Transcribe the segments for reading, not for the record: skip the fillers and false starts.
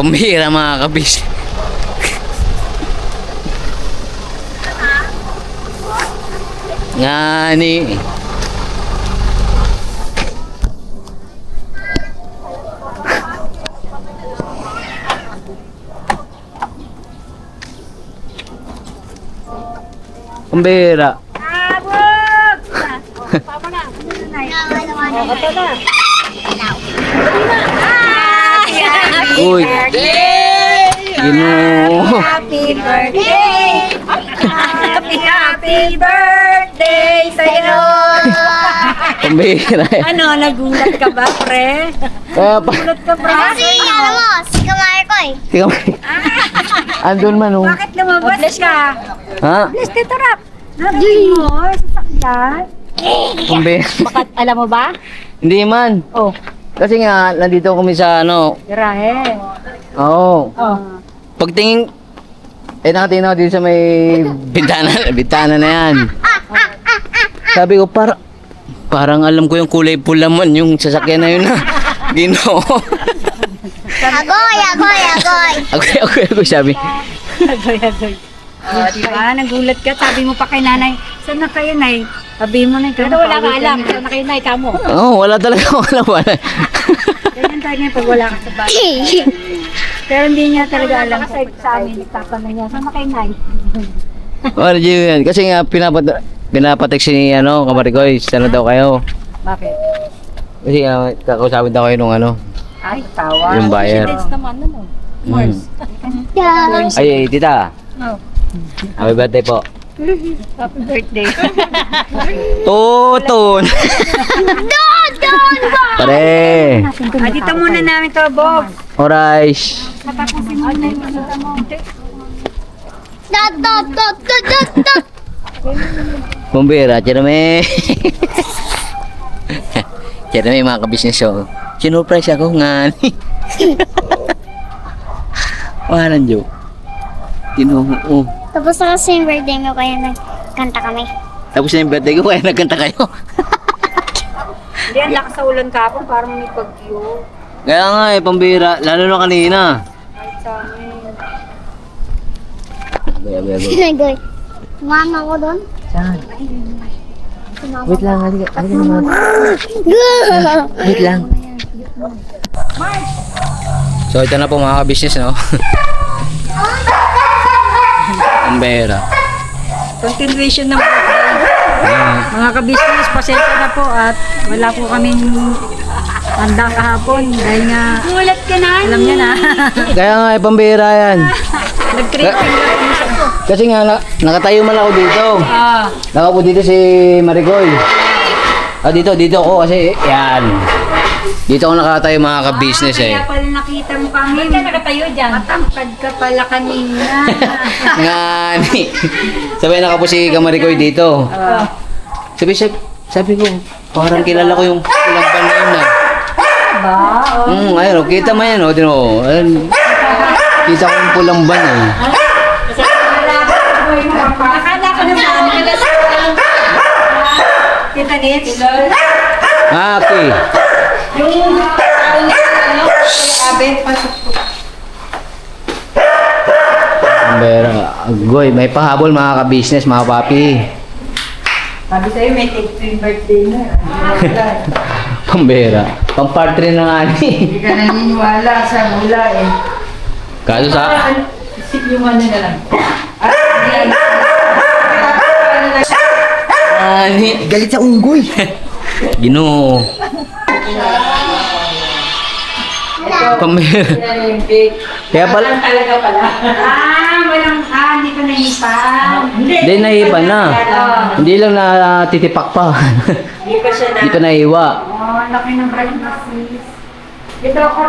Pambihira mga kabis. Ngani. Pambihira. Uy. Ginoo. Happy birthday! Happy birthday sa'yo! Pambihira. Ano, nagulat ka ba, pre? Kaya pa. Nagulat ka ba? Kasi ano mo, si Kamar ko eh. Tingnan mo. Andun man oh. Bakit lumabas ka? Ha? Bless Tito Rap! Happy mo, sasakyan? Pambihira. Bakit, alam mo ba? Hindi man. Oh, Kasi nga, nandito kami sa ano. garahe. Oo. Oh. Pagtingin, nakatingin ako dito sa may bintana na yan. Sabi ko, parang alam ko yung kulay pula man, yung sasakyan na yun na. Ginoo. Agoy, agoy, agoy. Ako, sabi. Oh, diba? Nagulat ka. Sabi mo pa kay nanay, saan na kayo, nay? Sabi mo na, pero wala ka alam. Saan na kayo, nay, kamo? Oo, wala talaga, wala. Ganyan tayo niya pag wala ka sa bahay. Pero hindi niya talaga alam kung sa amin, nagtatanong niya, saan na kayo, nay? Wala yan. Kasi nga, pinapatext ni Kamarikoy, saan na daw kayo. Bakit? Kasi kakausapin daw kayo nung Ay, tawa. yung buyer. naman, ano? Mm. Ay, tita. Oh. Happy birthday po. Happy birthday. Tuton! Pare! Dito muna namin to, Bob. Alright. Natapusin mo na yung masita mo. Dot, dot, dot, dot, dot, dot. Bumbira, tiyarame. Tiyarame mga kabisnes ko. Sinurprise ako nga. Walang joke. Ginoo. Tapos na kasi yung birthday mo kaya nagkanta kami. Tapos na yung birthday ko kaya nagkanta kayo. Hindi, ang lakas sa ulan kapon, parang may bagyo. Kaya nga pambira. Lalo na kanina. Kahit sa amin. Agoy. Sinagoy. Mama ko doon. Saan? Wait lang, halika naman. Wait lang. So ito na po mga ka-business, no? Pambira. Continuation ng birthday. Mga ka-business, pasensya na po at wala po kaming handa kahapon dahil nga gulat ka na. Alam niya na. Kaya nga pambira yan. Nag-tripping na kami sa Kasi nga nakatayo man ako dito. Nakapo dito si Maricoy. Dito ako kasi yan. Dito ako nakatayo mga ka-business eh. Kaya pala nakita mo kami. Hindi ka nakatayo dyan. Matangkad ka pala kanina. Nga ni. Sabi nakapo si Kamaricoy dito. Sabi ko, parang kilala ko yung pulang ban na yun na. Ba? Ayun, kita mo yan, o. Ayun, kita ko yung pulang ban eh. Nakala ko naman. Kita nits. Okay. Yung abet pasok po. Pambera. Agoy, may pahabol mga ka-business, mga papi. Sabi sa'yo may take to yung birthday na. Pambera. Pang-part 3 na nga ni. Hindi ka naniniwala sa mula eh. Kaso sa... Isip yung ano na lang. Ani. Galit sa unggoy. Ginoo. Pambera. Kaya pala... Talaga pala. Hindi ko nahipan. Hindi, nahipan na. Hindi lang natitipak pa. Hindi pa siya na. Hindi pa nahiwa. Oh, laki ng pregnancies. Ito ako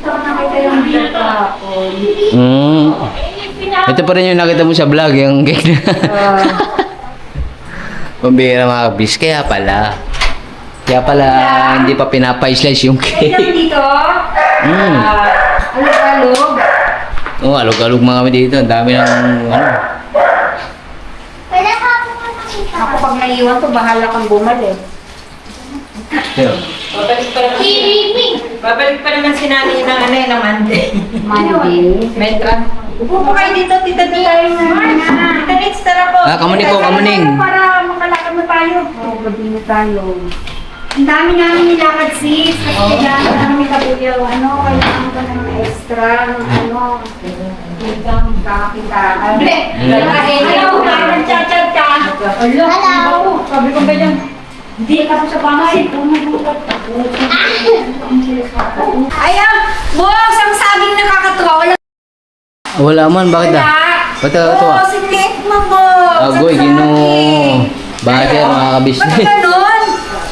nakita yung video kahapon. Ito pa rin yung nakita mo sa vlog, yung cake na. Pambira mga kabis. Kaya pala, hindi pa pinapa-slice yung Kaya lang cake. dito, alog-alog. Oo, alog-alog mga kami dito. Ang dami ng, Pwede ka po makita. Ako pag naiwan to, bahala kang bumalik. Pero, Babalik pa naman si nanay ng ano ng Monday. Metra. Upo po kayo dito, tita dito tayo. Tita Nits, tara po. Kamuning po, kamuning. Para makalakad na tayo. Oo, gabi na tayo. Ang dami namin nilakad sis. Kasi kailangan namin kabuyaw. Kailangan ko ng extra. Hanggang kakitaan. Hello, nagchat-chat ka. Hello. Sabi ko ganyan. Hindi ka sa bahay. Ayan, buwag ang sabing nakakatuwa. Wala man, bakit Ba't ito Oo, si Kate mo po. Agoy, Ginoo. Bakit mga kabisnes? Ba't ganon?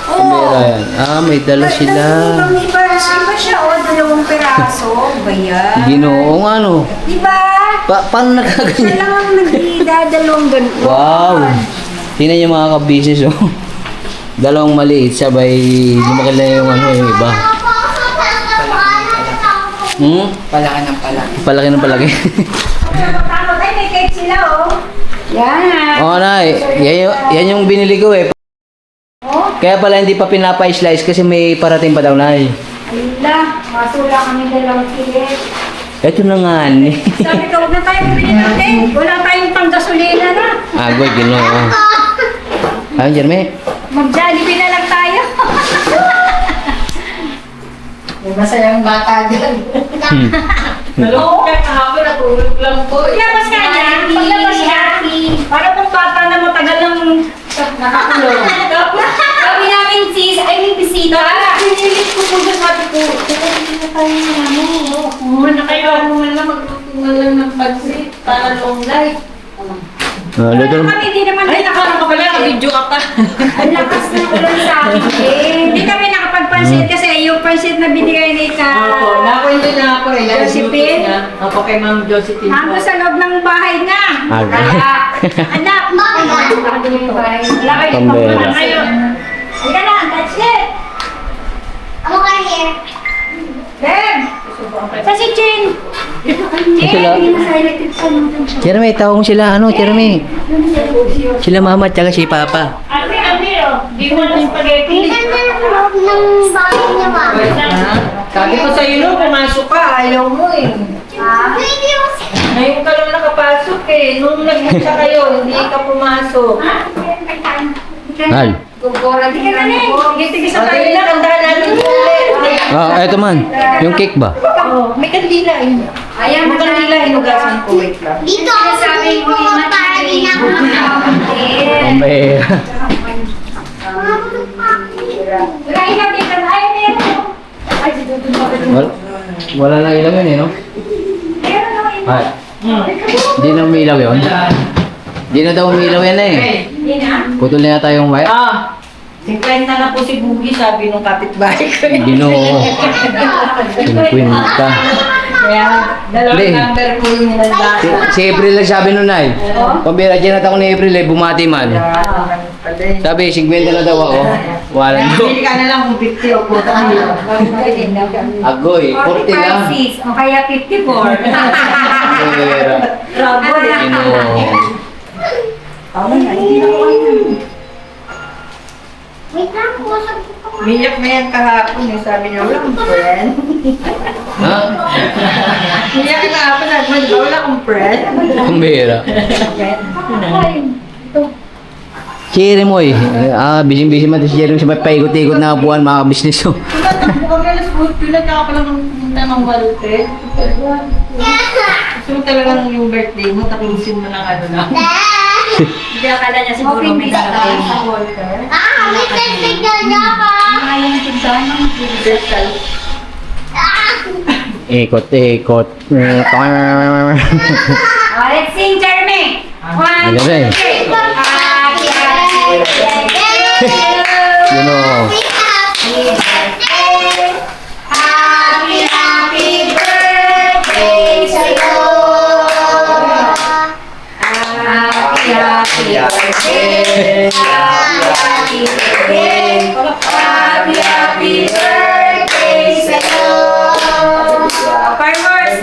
Oo. Pera yan. May dala sila. Iba siya, dalawang peraso. Ba yan? Ginoo, ano? Diba? Paano Siya nagkaganyan? lang ang nagdadalawang ganon. Wow! Tingnan niyo mga kabisnes, oh. Dalawang maliit, sabay lumaki lang yung iba. Palaki ng palaki. Palaki ng palaki. Tama tayo, may cake sila, oh. Yan. Oo, Nay. Yan yung binili ko eh. Kaya pala hindi pa pinapa-slice kasi may parating pa daw, Nay. Ayun lang, masula kami dalawang kilit. Ito na nga, ni. Sabi ko, huwag na tayo bumili ng cake. Wala tayong panggasolina na. Agoy, Ginoo. Ayun, Jeremy. Mag-Jollibee na lang tayo. May masayang bata dyan. Oo. Kahapon natulog lang po. Paglabas ka niya, paglabas niya, para pong bata na matagal ng nakakulong. Sabi namin sis, ay may bisita. Pinilit ko po dyan, sabi ko, hindi na tayo ng Kuman na kayo, kuman na magtutungan lang ng pagsit para long life. Luto na. Kami hindi naman Ay, nakala ka pala, naka-video ka pa. Ang lakas na ulan sa akin eh. Hindi kami nakapagpansit kasi yung pansit na binigay ni ka. Opo, nakwento niya ako eh. Josephine? Opo, kay Ma'am Josephine po. Nandun sa loob ng bahay na. Aga. Anak, wala kayo Pambera. pang kayo. Halika na, that's it. Ako ka here. Beb! Sa si Chin! Sila. Sa electric fan mo dun siya. Jeremy, tawag mo sila. Jeremy? Sila mama at saka si papa. Ate, di mo na spaghetti. Tingnan na ang loob ng bahay niya, ma. Sabi ko sa'yo no, pumasok ka, ayaw mo eh. Hindi mo Ngayon ka lang nakapasok eh. Nung nagpunta kayo, hindi ka pumasok. Al. Gugora din Tingnan na eh. Tigis sa tayo Tayo na. na, kandahan natin ulit. Eto man. Yung cake ba? Oh, may kandila eh. Ayan, May kandila, hinugasan ko. Wait lang. Dito ako sabi ko, para din ako Pambera. Kain natin ka na. Ay, meron. Ay, Wala na ilaw yun eh, no? meron ako ino. Ay. Hindi na umilaw yun. Hindi na daw umilaw yan eh. Hindi na. Putol na yata yung wire. 50 na po si Boogie, sabi nung kapitbahay ko. Ginoo. 50. Kaya, dalawang Hindi. number po yung nandasa. Si April lang sabi nun ay. Pambira, chinat ako ni April eh, bumati man. Sabi, 50 na daw ako. Wala daw. Pili ka na lang kung 50 o puta nila. Agoy, 40 lang. 45, o kaya 54. Pambira. Ginoo. Wait lang, kusap ko pa. Miyak na yan kahapon eh, sabi niya, wala akong friend. Ha? Miyak na kahapon, sabi mo, di ba wala akong friend? Pambira. Jeremy, busy-busy man si Jeremy sa may paikot-ikot na buwan mga business. Tumatakbo kami alas 8, pinagkaka pa lang ng Malte. Gusto mo talagang yung birthday mo, tapusin mo ng ano na. Hindi akala niya siguro may darating. May testigyan niya ka. Ayaw yung tigdaan. Ikot-ikot. Let's sing, Jeremy! 1, Ano ba eh? 2, 3. Happy birthday! Ginoo. Happy birthday sa'yo! Happy birthday! Happy birthday sa'yo! Fireworks,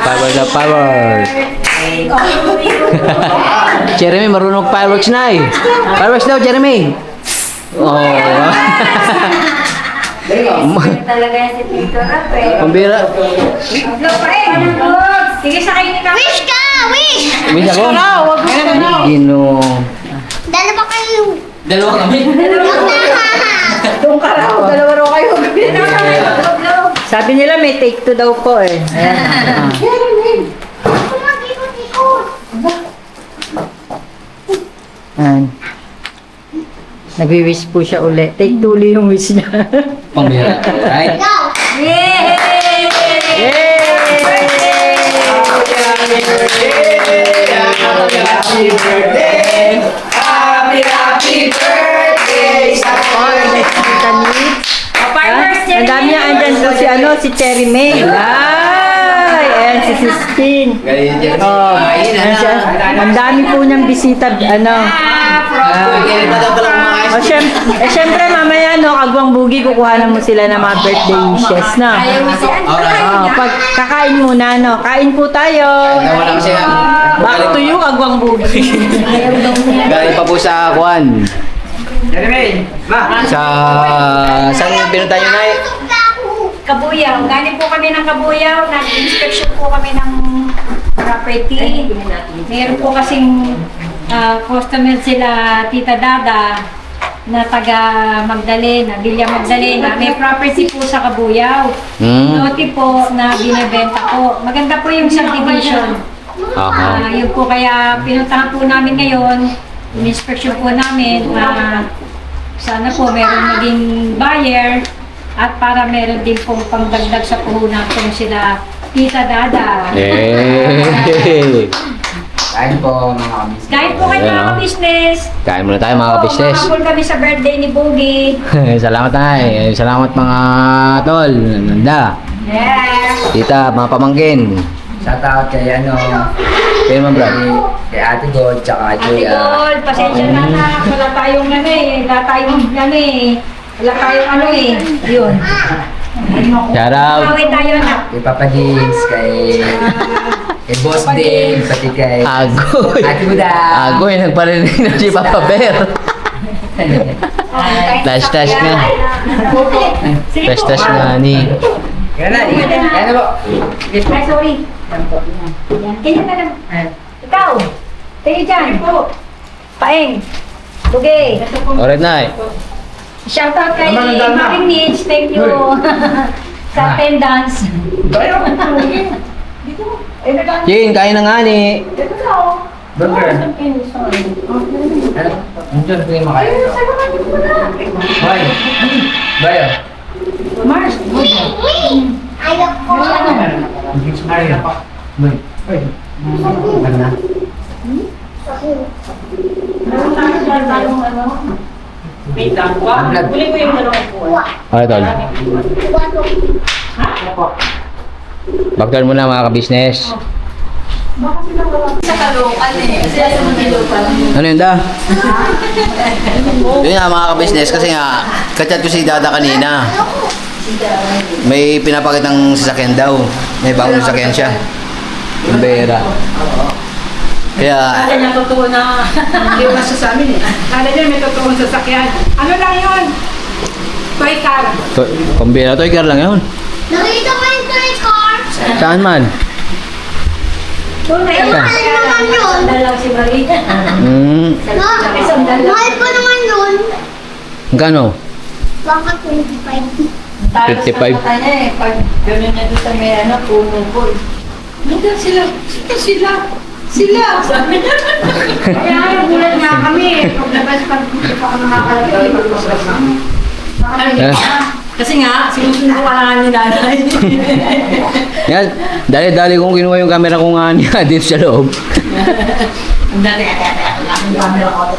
Power na power. Jeremy, marunong fireworks na eh. Fireworks daw, Jeremy. Oh. Talaga yan si Tito Rap eh. Pambira. Vlog pa rin. Sige, sakay ni Kami. Wish ka! Wish! Wish ako. Gino. Dalawa kayo. Dalawa kami. Doon ka raw. Dalawa raw kayo. Sabi nila may take two daw po eh. Ayan. Ayan. Nagwi-wish po siya uli. Take two ulit yung wish niya. Pambira. Right? Go! Ang dami niya andyan po si si Cherry May. Ay, ayan si Sistine. Oh, ayan siya. Ang dami po niyang bisita, syempre mamaya, Kagwang Bugi, kukuhanan mo sila ng mga birthday wishes, no? Pag kakain muna, Kain po tayo. Nawala kasi Back to you, Kagwang Bugi. galing pa po sa Kwan. Saan yung pinunta nyo na Kabuyaw. Galing po kami ng Kabuyaw. Nag-inspection po kami ng property. Meron po kasing customer sila, Tita Dada, na taga Magdalena, Villa Magdalena. May property po sa Kabuyaw. Noti po na binibenta po. Maganda po yung subdivision. Yun po kaya pinuntahan po namin ngayon. In-inspection po namin. Sana po meron maging buyer at para meron din pong pangdagdag sa puhunan po sila Tita Dada. Kain po mga kabisnes. Kain po kayo mga business. Kain muna tayo mga kabisnes. Makakapul kami sa birthday ni Bogie. Salamat tay. Salamat mga tol. Nanda. Yes. Tita, mga pamangkin. Shout out kay Kaya naman bro. kay Ate God, tsaka Ate kay Gol, pasensya na na. Wala tayong Wala tayong Yun. Shout out. Away tayo na. kay Papa Dins, kay Boss Papa Dins, pati kay Agoy. Ate Buda. Agoy, nagparinig na si Papa Bear. Tash-tash na. Sige po. Tash-tash na ni. Kaya na po. Ay, sorry. Yan. Ganyan na lang. Ikaw. Tayo dyan. Paeng. Bugay. Alright na Shoutout kay Maring Nitch. Thank you. Sa attendance. Chin, kain na nga ni. Burger. Nandiyan po yung makain ito. Boy. Boy. Mars. Ayaw ko. Mario. Boy. Boy. Ano na? Wait lang. Huli ko yung dalawang buwan. Okay, tol. Bagdal muna mga kabisnes. Sa Caloocan Kasi sa Manila Ano yun da? Yun nga mga kabisnes kasi nga kachat ko si Dada kanina. May pinapakitang sasakyan daw. May bagong sasakyan siya. Yung bera. Kaya Kala niya totoo na. Hindi ko nasa sa amin Kala niya may totoong sasakyan. Ano lang yun? Toy car. pambira to, ikaw lang yun. Nakita ko yung toy car. Saan man? Doon na yun. Mahal naman yun. Dalaw si Maria. Mahal pa naman yun. Magkano? Baka 25. 55. Pag gano'n na doon sa may puno po. Hanggang sila. Sila. Sabi niya. Kaya nagulat nga kami. Paglabas pag hindi pa ako nakakalagay. Kasi nga, sinusundo ka na ni nanay. Yan, dali-dali kong kinuha yung camera ko nga niya dito sa loob. Ang dali. Ang camera ko.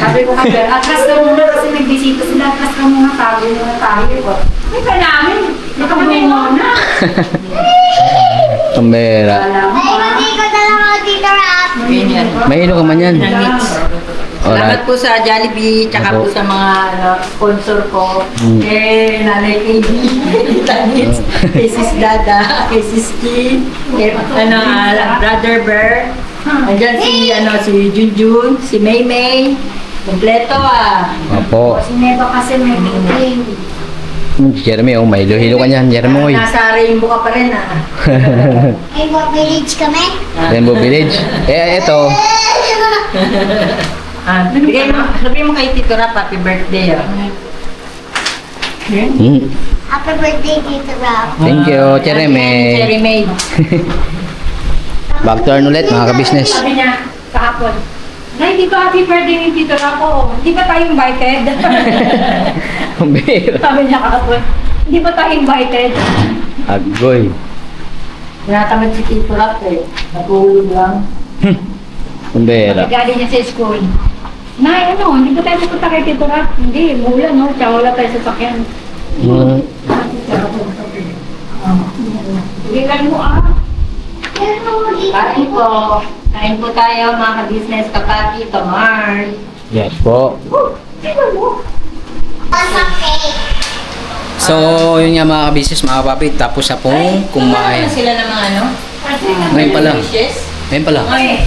Sabi ko kasi, atras ka muna kasi nagbisita sila. Atras ka muna, tago muna tayo. May ka namin. May ka muna. Camera. Ay, hindi ko na lang ako dito rap. May ino ka man yan. Salamat po sa Jollibee, tsaka po sa mga sponsor ko. Kay Nanay KB, kay Tanits, kay Sis Dada, kay Sis Kim, kay Brother Bear. Andyan si Junjun, si Maymay, Kompleto ah. Opo. Si Neba kasi may meeting. Jeremy, oh, may hilo ka niyan, Jeremy. Nasa rainbow ka pa rin ah. Rainbow Village kami. Rainbow Village. Eh, ito. Bigay mo, sabihin mo kay Tito Rap, happy birthday ah. Happy birthday, Tito Rob. Thank you, Jeremy. Cherry Maid. Back to ulit, mga ka-business. Sabi niya, kahapon, Nay, di ba happy birthday ni Tito Rap? Oo. Hindi ba tayo invited? Ang bihira. Sabi niya kahapon, hindi ba tayo invited? Agoy. Tinatamad si Tito Rap eh. Natulog lang. Ang bihira. Galing niya sa school. Nay, ano, hindi ba tayo pupunta kay Tito Rap? Hindi, umulan, no? Tsaka wala tayo sa sakyan. Bigyan mo ah. Kain po. Kain po tayo mga ka-business kapati, Tamar. Yes po. Masakit. So, yun nga mga ka-business, mga kapapit. Tapos sa pong kumain. Sila ng mga ano? Ngayon pa lang. Dishes? Ngayon pala. Okay.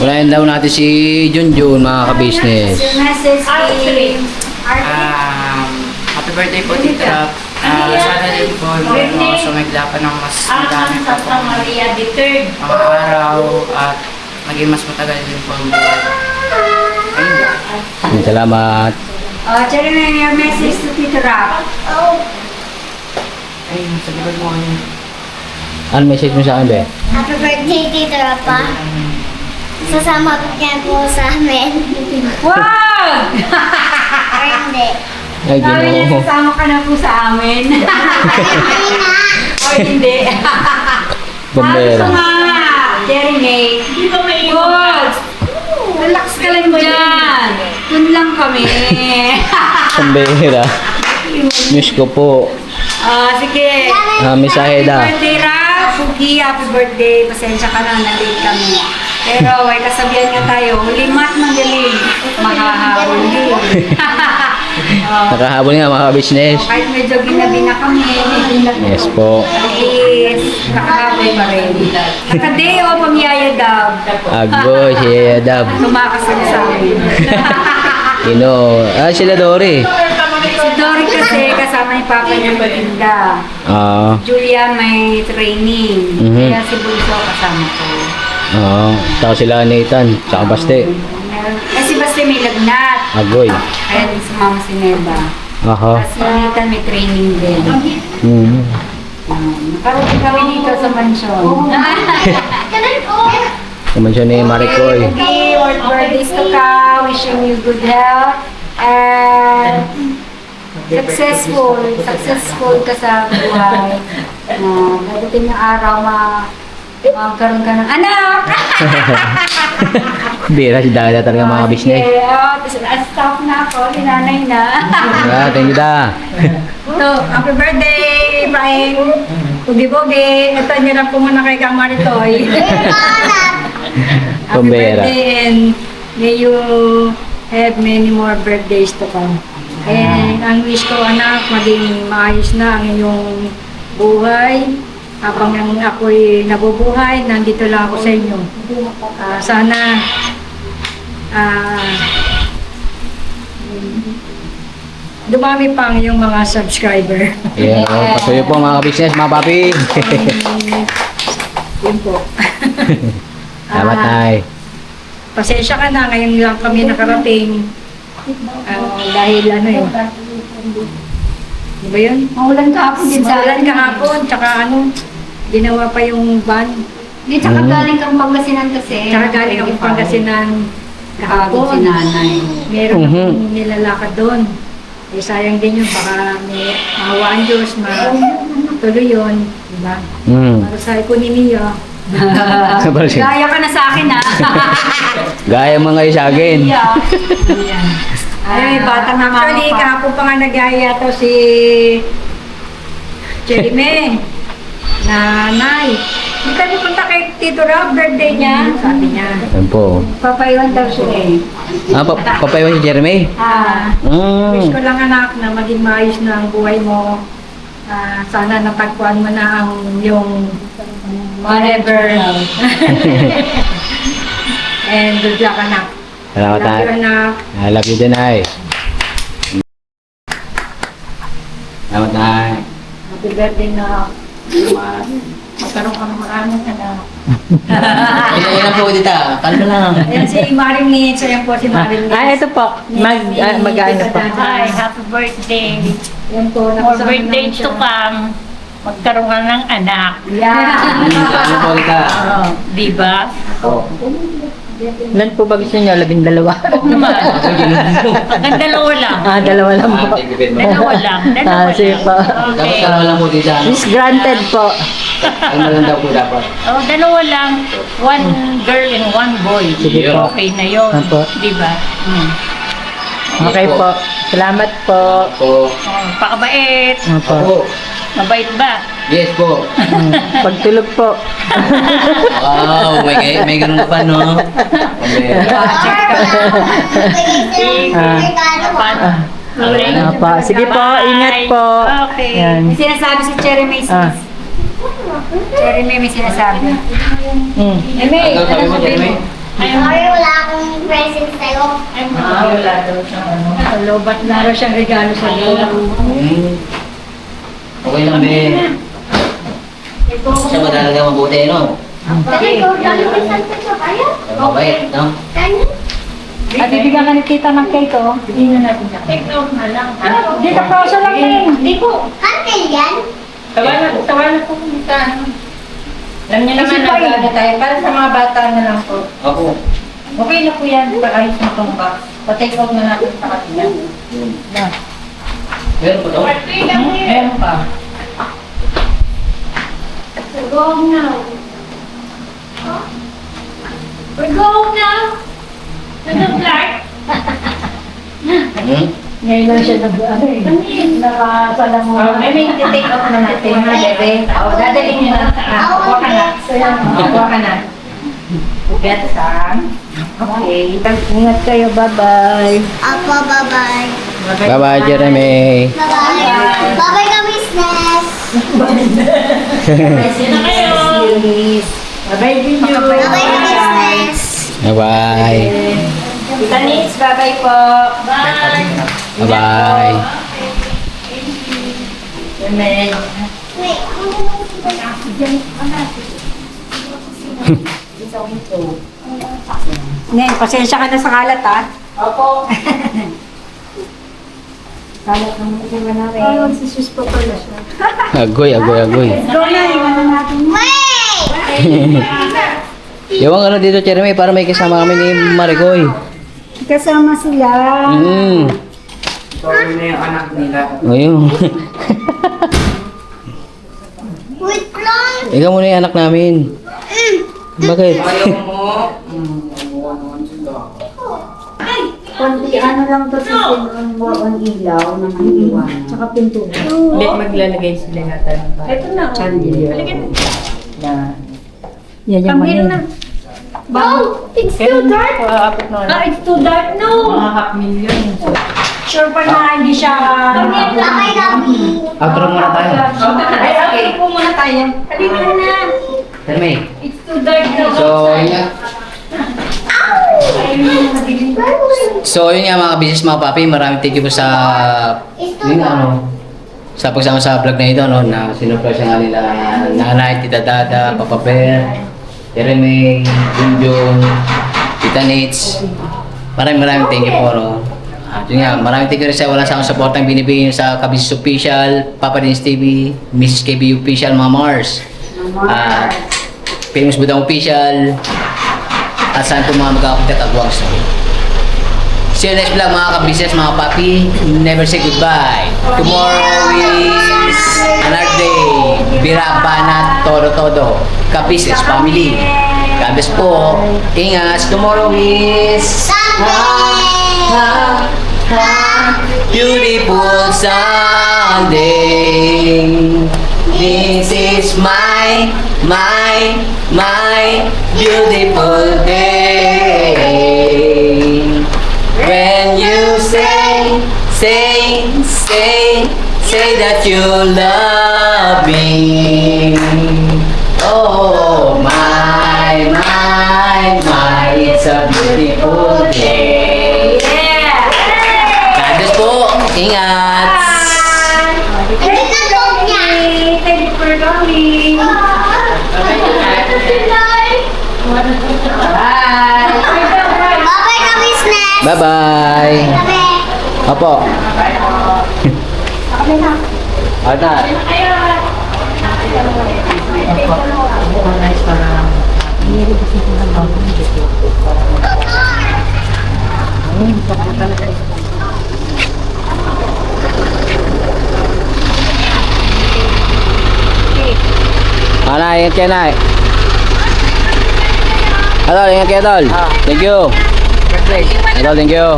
Wala daw natin si Junjun, mga ka-business. Mrs. Kim. Happy birthday po, Tito Rap. Sana din po mo sumaglapan ng mas madami pa po Santa Maria III. mga araw at maging mas matagal din po ang buhay. Ayun. Salamat. Cherry, may your message to Tito Rap. Ayun, sa likod mo ano. Ano message mo sa akin, be? Happy birthday, Tito Rob. Sasama ko niya po sa amin. Wow! Or hindi. Ay, Sabi niya, ginoo. sasama ka na po sa amin. Hindi na. O hindi. Bombera. Sabi ko nga, Cherry May. Good. Relax ka lang dyan. Dun lang kami. Bombera. Miss ko po. Sige. Misahe Happy da. birthday, Rap. Pugi, happy birthday. Pasensya ka na, na-late kami. Pero may kasabihan nga tayo, huling mat ng galing, mahahabol din. Nakahabol nga mga ka-business. Kahit medyo ginabi na kami, Yes po. at least nakahabol pa rin. Nakadeo, pamiyaya daw. Agoy, si Dab. Tumakas na sa amin. Ino. Sila Dory. Si Dory kasi kasama ni Papa niya maganda. Julia may training. Mhm. Kaya si Bunso kasama ko. Saka sila Nathan. Saka Baste. Kasi basta may lagnat. Agoy. Kaya din si Mama si Neba. Aha. Kasi Nathan may training din. Nakarating kami dito sa mansyon. Naman siya ni Maricoy. Happy birthdays to ka. Wishing you good health. And successful ka sa buhay. Dadating yung araw magkaroon ka ng anak. Bira si Dada talaga mga business. Stop na ako, ninanay na. Thank you da. So, happy birthday, Brian. Pugi-pugi. Ito, nyo na po muna kay Kang Maritoy. Happy Pambera. birthday and may you have many more birthdays to come. And ang wish ko, anak, maging maayos na ang iyong buhay. Habang ako'y nabubuhay, nandito lang ako sa inyo. Sana dumami pa ang iyong mga subscriber. Yeah, patuloy po mga business, mga papi. Yun po. Salamat, Nay. Pasensya ka na, ngayon lang kami nakarating. Dahil ano yun. Di ba yun? Maulan kahapon din sa alan kahapon, tsaka ano, ginawa pa yung van. Hindi, tsaka galing kang Pangasinan kasi. Tsaka galing ako Pangasinan kahapon. Si nanay. Meron akong nilalakad doon. Eh, sayang din yun, baka may mahawaan Diyos, matuloy yun. Diba? Para sa ko ni Mia. Gaya ka na sa akin ha. Gaya mga kayo sa akin. Ay, bata na mama. Actually, kahapon pa nga nagaya to si Jeremy. Nanay, hindi tayo pupunta kay Tito Rob, birthday niya. Sabi niya. Yan po. Papayuan daw siya eh. Papaywan si Jeremy? Wish ko lang anak na maging maayos na ang buhay mo. Sana natagpuan mo na ang yung whatever. And good luck anak. Salamat, Love you, Nay. anak. I love you din, Nay. Salamat, Nay. Happy birthday na. Magkaroon ka ng maraming anak. Ilan po, tita? Kalma lang. Ayan si Maring Nitz. Ayan po si Maring Nitz. Ito po. Mag-ano po. Hi, happy birthday. Ayan po. More nakasama birthday namin to siya. come. Magkaroon ka ng anak. Yeah. Ano po, tita? Oh, di ba? Ilan po ba gusto niyo? 12? Oo naman. Hanggang dalawa lang. Dalawa lang po. Thank you very much. Dalawa lang. Dalawa Sige lang. po. Dapat Okay. kalma lang po, tita. Is granted po. Kalma lang daw po dapat. Oh, dalawa lang. One girl and one boy. Sige po. Okay na yun. Apo. Di ba? Okay po. Salamat po. Po. Oh, pakabait. Opo. Opo. Mabait ba? Yes po. Pagtulog po. Wow, may ganun ka pa, no? Okay. Opo. Sige po. Ingat po. Okay. Yan. May sinasabi si Cherry May. Ah. Cherry May may sinasabi. May, Ano sabi mo, Jeremy? Sorry, wala akong present sa'yo. wala daw siya. Lobat na raw siyang regalo sa iyo. Okay lang, Ben. Siya ba talaga mabuti, no? Dali ko, dali ko saan sa kaya? Mabait, no? Kanya? At bibigyan ka ni tita ng cake, oh. Hindi na natin siya. Take note na lang. Dito, prosa lang din. Hindi po. Uncle yan? Tawanan po kung saan. Alam niyo Kasi naman po, na ano tayo, para sa mga bata na lang po. Ako. Okay na po yan, paayos na itong box. Pa-take out na natin sa kanila. Meron pa daw? Meron pa. We're going now. We're going now. To the flight. Hmm? Ngayon lang siya nakasala mo. May take out na natin, ha, bebe? Dadalhin niyo na. Kuha ka na. Kuha ka na. Get some. Okay. Ingat kayo. Bye-bye. Apo, bye-bye. Bye-bye, Jeremy. Bye-bye. Bye-bye ka, business. Sino kayo? Bye-bye, Jinju. Bye-bye ka, business. Bye-bye. Tita Nitz, bye-bye po. Bye. Bye-bye. Amen. Wait, Ngayon, pasensya ka na sa kalat, ha? Opo. Kalat naman kasi ba namin? Si Sus pa pala siya. Agoy, agoy, agoy. Go na, iwanan natin. wait! Iwan ka na dito, Jeremy, para may kasama kami ni Marigoy. Kasama sila. Sorry na yung anak nila. Ayun. Wait lang. Ikaw muna yung anak namin. Bakit? Ayaw mo. Nabuha naman sila. Kundi ano lang to sa more on ilaw na maiiwan. Tsaka pintura. Hindi, maglalagay sila natin ng Ito na. chandelier. Na, Yan yung mali. Oh, it's too dark. Apat na Ah, it's too dark. No! mga half million. Sure pa na hindi siya... Bye-bye, Gabi. Outro muna tayo. Ay, okay po muna tayo. Halika na. Jeremy. It's too dark na. So, yun nga mga business mga papi, maraming thank you po sa yun, ano, sa pagsama sa vlog na ito, no, na sinurprise nga nila nanay, tita Dada, Papa Bear, Jeremy, Junjun, Tita Nitz. Maraming thank you po, no. At yun nga, maraming thank you rin sa wala sa akong support ang binibigay nyo sa Kabisis Official, Papa Dins TV, Mrs. KB Official, Mama Mars, at Famous Budang Official, at saan po mga magkakapunta kagwang sa see you next vlog mga kabisnes, mga papi. Never say goodbye. Tomorrow is another day. Bira, banat, todo. Kabisnes family. God bless po. Ingat. Tomorrow is beautiful Sunday. This is my beautiful day. When you say that you love me. Oh my, it's a beautiful day. Mami. Bye-bye ka, business! Bye-bye. Tabi! Opo. Ada. Ingat kayo, Nay. Tol, ingat kayo, Tol. Thank you. Tol, thank you.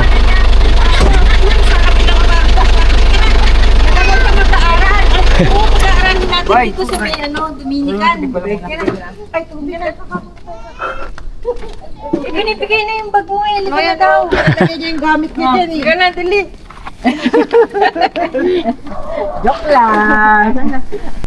Dito sa may Dominican. Binibigay na yung bag mo eh. Lika na daw. Lagay niya yung gamit niya dyan eh. Lika na, dali. Joke lang.